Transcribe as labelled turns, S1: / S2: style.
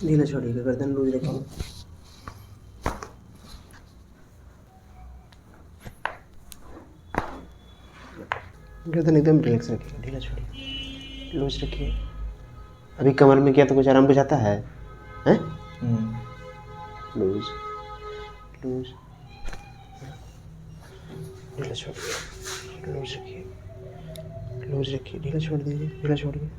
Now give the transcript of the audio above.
S1: ढीला छोड़िए, गर्दन लूज रखिए। गर्दन एकदम रिलैक्स रखिए, ढीला छोड़िए, लूज रखिए। अभी कमर में किया तो कुछ आराम बुझाता है? हैं? लूज लूज, ढीला छोड़िए, लूज रखिए, लूज रखिए, ढीला छोड़ दीजिए, ढीला छोड़िए।